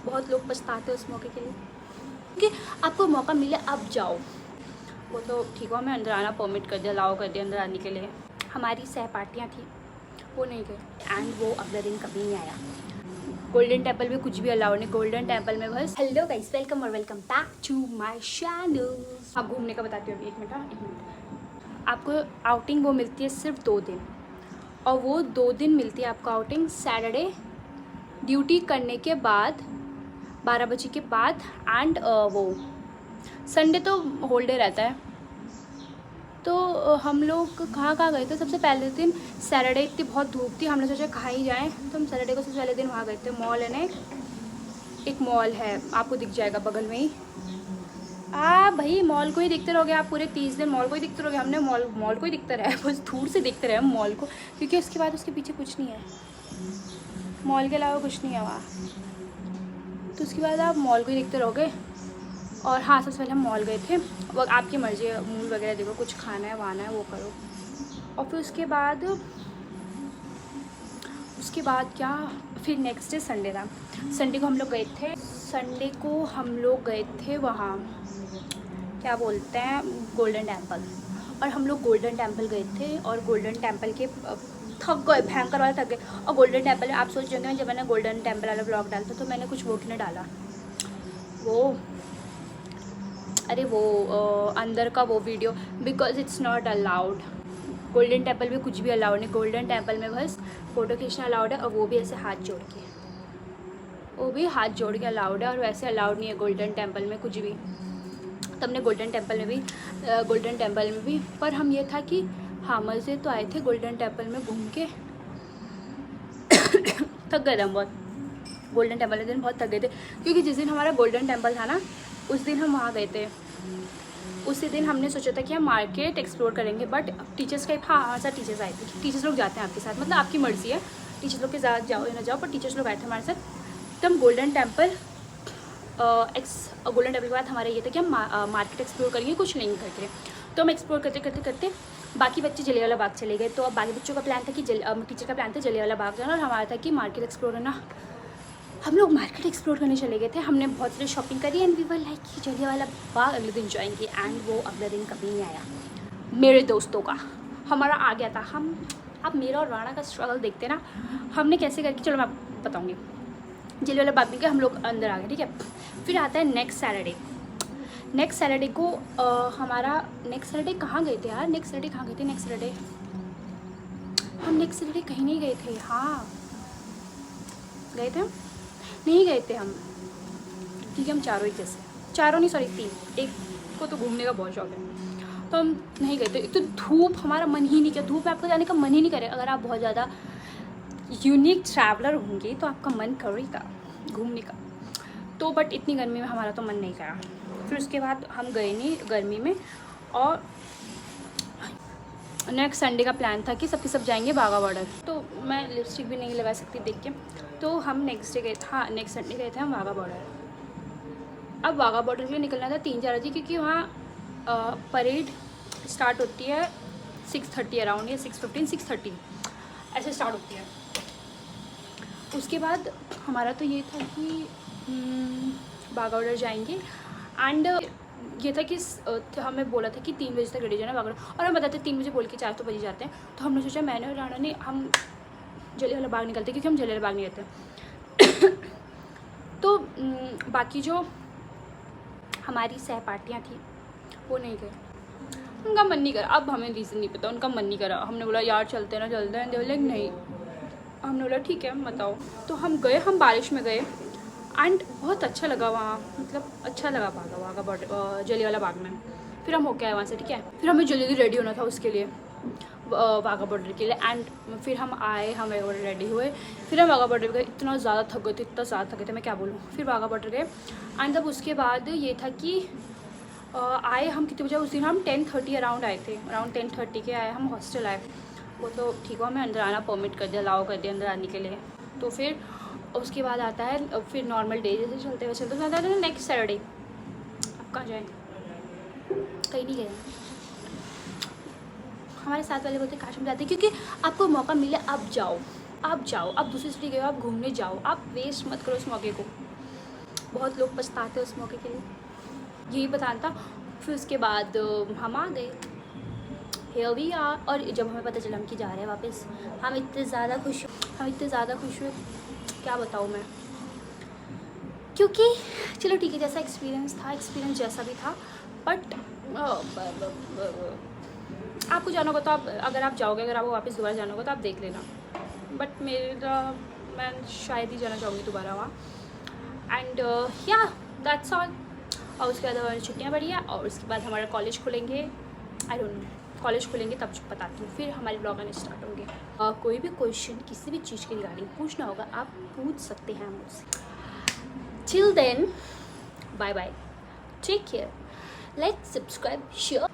बहुत लोग पछताते हैं उस मौके के लिए कि आपको मौका मिले अब जाओ। वो तो ठीक हुआ मैं अंदर आना परमिट कर दिया, अलाउ कर दिया अंदर आने के लिए। हमारी सहपाठियाँ थी वो नहीं गए एंड वो अगले दिन कभी नहीं आया। गोल्डन टेम्पल में कुछ भी अलाउ नहीं, गोल्डन टेम्पल में बस। हेलो गाइस, वेलकम और welcome back to my channel. आप घूमने का बताती हूँ अभी, एक मिनट। आपको आउटिंग वो मिलती है सिर्फ 2 दिन, और वो 2 दिन मिलती है आपको आउटिंग सैटरडे ड्यूटी करने के बाद 12 बजे के बाद, एंड वो संडे तो होल्डे रहता है। तो हम लोग कहाँ गए थे सबसे पहले दिन? सैटरडे इतनी बहुत धूप थी, हमने सोचा खा ही जाएँ, तो हम सैटरडे को सबसे पहले दिन वहाँ गए थे। मॉल है ना, एक मॉल है, आपको दिख जाएगा बगल में ही। भाई मॉल को ही देखते रहोगे आप पूरे 30 दिन, मॉल को ही देखते रहोगे। हमने मॉल को ही दिखते रहे, बस दूर से देखते रहे हम मॉल को, क्योंकि उसके बाद उसके पीछे कुछ नहीं है, मॉल के अलावा कुछ नहीं है वहाँ। तो उसके बाद आप मॉल को ही देखते रहोगे। और हाँ, सबसे पहले हम मॉल गए थे। वो आपकी मर्ज़ी है, मूवी वगैरह देखो, कुछ खाना है वाना है वो करो। और फिर उसके बाद क्या, फिर नेक्स्ट डे संडे था। संडे को हम लोग गए थे वहाँ क्या बोलते हैं, गोल्डन टेम्पल। और हम लोग गोल्डन टेम्पल गए थे, और गोल्डन टेम्पल के थक गए, भयंकर वाला थक गए। और गोल्डन टेम्पल में आप सोच रहे होंगे, जब मैंने गोल्डन टेम्पल वाला ब्लॉग डाला था तो मैंने कुछ वो क्यों नहीं डाला, वो अंदर का वो video, because it's not allowed. Golden Temple में कुछ भी अलाउड नहीं, गोल्डन टेम्पल में बस फ़ोटो खींचना अलाउड है, और वो भी ऐसे हाथ जोड़ के, वो भी हाथ जोड़ के अलाउड है, और वैसे अलाउड नहीं है गोल्डन टेम्पल में कुछ भी। तो हमने गोल्डन टेम्पल में भी पर हम ये था कि हाँ मज़े तो आए थे गोल्डन टेम्पल में घूम के। थक गए थे हम बहुत, गोल्डन टेम्पल के दिन बहुत थक गए थे, क्योंकि जिस दिन हमारा गोल्डन टेम्पल था ना, उस दिन हम वहाँ गए थे। उसी दिन हमने सोचा था कि हम मार्केट एक्सप्लोर करेंगे, बट टीचर्स का हाँ सर टीचर्स आए थे। टीचर्स लोग जाते हैं आपके साथ, मतलब आपकी मर्ज़ी है, टीचर्स लोग के साथ जाओ या ना जाओ, पर टीचर्स लोग आए थे हमारे साथ। तो हम गोल्डन टेम्पल के बाद हमारा ये था कि हम मार्केट एक्सप्लोर करेंगे, कुछ नहीं करके। तो हम एक्सप्लोर करते बाकी बच्चे जलियांवाला बाग चले गए। तो अब बाकी बच्चों का प्लान था कि टीचर का प्लान था जलियांवाला बाग जाना, और हमारा था कि मार्केट एक्सप्लोर करना। हम लोग मार्केट एक्सप्लोर करने चले गए थे। हमने बहुत सारी शॉपिंग करी, एंड वी वर लाइक कि जलियांवाला बाग अगले दिन जाएंगे, एंड वो अगले दिन कभी नहीं आया। मेरे दोस्तों का हमारा आ गया था। आप मेरा और राणा का स्ट्रगल देखते ना, हमने कैसे करके, चलो मैं आपको बताऊँगी। जलियांवाला बाग में गए हम लोग, अंदर आ गए, ठीक है। फिर आता है नेक्स्ट सैटरडे को हमारा नेक्स्ट सैटरडे कहाँ गए थे यार, हम नेक्स्ट सैटरडे कहीं नहीं गए थे। हाँ गए थे, नहीं गए थे हम, क्योंकि हम तीन, एक को तो घूमने का बहुत शौक है, तो हम नहीं गए थे। एक तो धूप, हमारा मन ही नहीं किया, धूप में आपको जाने का मन ही नहीं करे। अगर आप बहुत ज़्यादा यूनिक ट्रैवलर होंगे तो आपका मन करेगा घूमने का, तो बट इतनी गर्मी में हमारा तो मन नहीं करा। फिर उसके बाद हम गए नहीं गर्मी में, और नेक्स्ट संडे का प्लान था कि सबके सब जाएंगे बाघा बॉर्डर। तो मैं लिपस्टिक भी नहीं लगा सकती देख के, तो हम नेक्स्ट संडे गए थे हम बाघा बॉर्डर। अब बाघा बॉर्डर के लिए निकलना था 3-4 बजे, क्योंकि वहाँ परेड स्टार्ट होती है 6:30 अराउंड, या 6:15-6:30 ऐसे स्टार्ट होती है। उसके बाद हमारा तो ये था कि बाघा बॉर्डर जाएंगे, एंड ये था कि हमें बोला था कि 3 बजे तक रेडी जाना बाघा, और हम बताते 3 बजे बोल के 4 तो बजे जाते हैं। तो हमने सोचा, मैंने और राणा ने, हम जलियांवाला बाग निकलते, क्योंकि हम जलियांवाला बाग नहीं रहते। तो बाकी जो हमारी सहपाठियाँ थी वो नहीं गए, उनका मन नहीं करा। अब हमें रीज़न नहीं पता, उनका मन नहीं करा। हमने बोला यार चलते हैं, लाइक नहीं। हमने बोला ठीक है मत आओ। तो हम गए, हम बारिश में गए, एंड बहुत अच्छा लगा वहाँ, मतलब अच्छा लगा बाघा बॉर्डर जलियांवाला बाग में। फिर हम होके आए वहाँ से, ठीक है। फिर हमें जल्दी रेडी होना था उसके लिए, बाघा बॉर्डर के लिए, एंड फिर हम आए, हम रेडी हुए, फिर हम बाघा बॉर्डर गए। इतना ज़्यादा थक गए थे मैं क्या बोलूँ। फिर बाघा बॉर्डर गए, एंड तब उसके बाद ये था कि आए हम कितने बजे, उस दिन हम 10:30 अराउंड आए थे, अराउंड 10:30 के आए हम हॉस्टल आए। वो तो ठीक हुआ मैं अंदर आना परमिट कर दिया, अलाउ कर दिया अंदर आने के लिए। तो फिर उसके बाद आता है फिर नॉर्मल डे, जैसे चलते हुए आता है नेक्स्ट सैटरडे। अब कहाँ जाए, कहीं नहीं गए। हमारे साथ वाले बोलते काश हम जाते, क्योंकि आपको मौका मिले अब जाओ, आप दूसरी सिटी गए हो, आप घूमने जाओ, आप वेस्ट मत करो उस मौके को। बहुत लोग पछताते उस मौके के लिए, यही बताना था। फिर उसके बाद हम आ गए, हियर वी आर। और जब हमें पता चला हम कि जा रहे हैं वापस, हम इतने ज़्यादा खुश हुए, क्या बताऊँ मैं। क्योंकि चलो ठीक है, जैसा एक्सपीरियंस जैसा भी था, बट आपको जाना होगा तो आप, अगर आप जाओगे, अगर आपको वापस दोबारा जाना होगा तो आप देख लेना। बट मैं शायद ही जाना चाहूँगी दोबारा वहाँ। एंड या दैट्स ऑल। और उसके बाद हमारी छुट्टियाँ बढ़ी है, और उसके बाद हमारा कॉलेज खुलेंगे। आई डोंट नो, कॉलेज खुलेंगे तब बताती हूँ, फिर हमारे ब्लॉग आने स्टार्ट होंगे। कोई भी क्वेश्चन किसी भी चीज़ के रिगार्डिंग पूछना होगा आप पूछ सकते हैं मुझसे। Till then, bye bye, take care, like, subscribe, share.